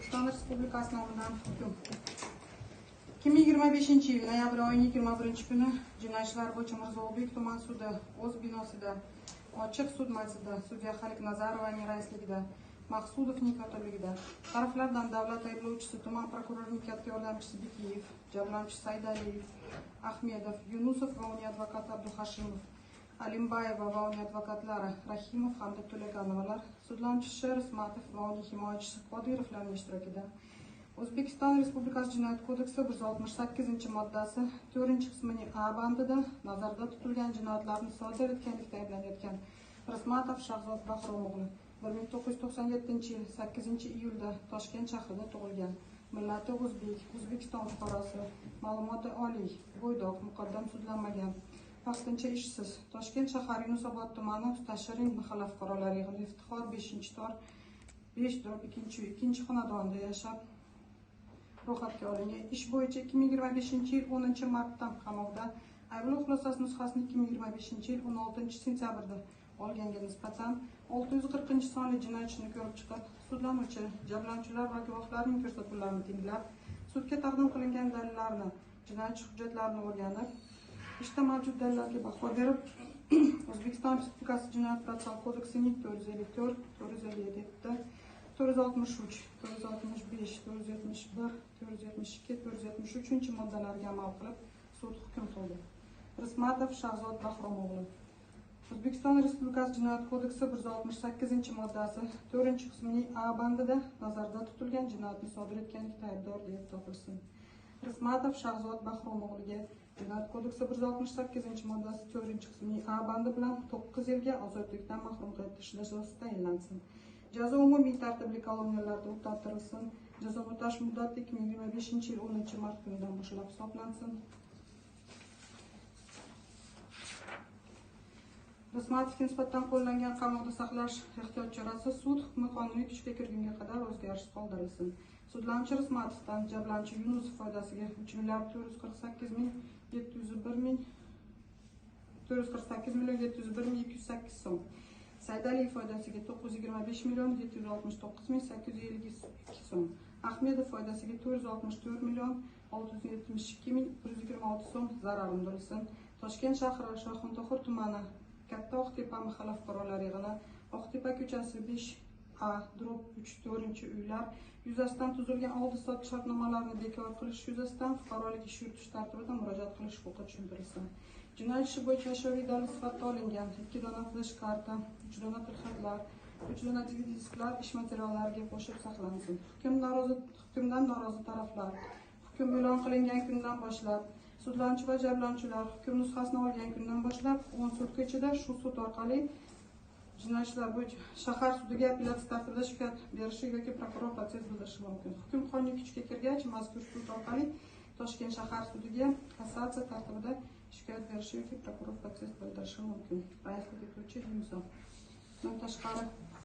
O'zbekiston Respublikasi nomidan hukm. 2025-yil noyabr oyining 21-kuni Jinoyatchilar bo'yicha Mirzobek tuman sudi o'z binosida ochiq sud majlisida sudya Xalik Nazarovaning raisligida, Maqsudovning kotibligida taraflardan davlat ayblovchisi tuman prokurorining katta yordamchisi Bekiyev, jabrlanuvchi Saydaliyev, Ahmedov, Yunusov va uning advokati Abduhashimov, Alimbayeva va uning advokatlari Rahimov hamda To'laganovalar, sudlanuvchi Rismatov va uning himoyachisi Qodirovlarning ishtirokida O'zbekiston Respublikasi Jinoyat kodeksi 168-moddasi 4-qismining A bandida nazarda tutilgan jinoyatlarni sodir etganlikda ayblanayotgan Rismatov Shahzod Bahromovni 1997-yil 8-iyulda Toshkent shahrida tug'ilgan, millati o'zbek, O'zbekiston fuqarosi, ma'lumoti oliy, bo'ydoq, muqaddam sudlanmagan, vaqtincha ishsiz, Toshkent shahar Yunusobod tumani Tashirin mahalla fuqarolari yig'ini Iftixor 5-tor 5/2 xonadonida yashab ro'yxatga olingan. Ish bo'yicha 2025-yil 10-martdan qamoqda, ayblov xulosasi nusxasini 2025-yil 16-sentyabrda olganga nisbatan 640-sonli jinoyatchini ko'rib chiqib, sudlanuvchi, jabrlanuvchilar va guvohlarning ko'rsatuvlarini tinglab, sudga taqdim qilingan dalillarni, jinoyatchi hujjatlarini o'rganib, ishda mavjud dalillarga baho berib, O'zbekiston Respublikasi Jinoyat protsessual kodeksining 454, 457, 463, 465, 471, 472, 473-moddalariga amal qilib sud hukm qildi. Rismatov Shahzod Bahromovli. O'zbekiston Respublikasi Jinoyat kodeksi 168-moddasi 4-qismining A bandida nazarda tutilgan jinoyatni sodir etganlikda aybdor deb topilsin. Rismatov Shahzod Bahromovliga Jinoyat kodeksi 168-moddasi 4-qismining A bandi bilan 9 yilga ozodlikdan mahrum qilish jazosi tayinlansin. Jazo umumiy tartibli koloniyalarda o'tatilsin. Jazo o'tash muddati 2025-yil 10-mart kunidan boshlab hisoblansin. Rismatovga nisbatan qo'llangan qamoqda saqlash ehtiyot chorasi sud hukmi qonuniy kuchga kirgunga qadar o'zgarishsiz qoldirilsin. Sudlanuvchi Rismatovdan jabrlanuvchi Yunusov foydasiga 3,448,701,208 so'm, Saydaliyev foydasiga 925,769,852 so'm, Ahmedov foydasiga 464,672,126 so'm zarar undirilsin. Toshkent shahri Shohimtohur tumani Katta Oqtepa mahalla fuqarolari yig'ini Oqtepa ko'chasi 5A/3/4-uylar yuzasidan tuzilgan oldi-sotdi shartnomalarini bekor qilish yuzasidan fuqarolik ish yuritish tartibida murojaat qilish huquqi tushuntirilsin. Jinoyat ishi bo'yicha ashyoviy dalil sifatida olingan 2 dona flash karta, 3 dona tilxatlar, 3 dona disklar ish materiallariga qo'shib saqlansin. Hukmdan norozi taraflar hukm e'lon qilingan kundan boshlab, sudlanuvchi va jabrlanuvchilar hukm nusxasini olgan kundan boshlab 10 sutka ichida shu sud orqali Jinoyatchilar bo'yicha shahar sudiga apellyatsiya tartibida shikoyat berishi yoki prokuror protest bildirishi mumkin. Hukm qonuniy kuchga kirgach, mazkur sud orqali Toshkent shahar sudiga kassatsiya tartibida shikoyat berishi yoki prokuror protest bildirishi mumkin. Raislik etuvchi Yunusov. Bundan tashqari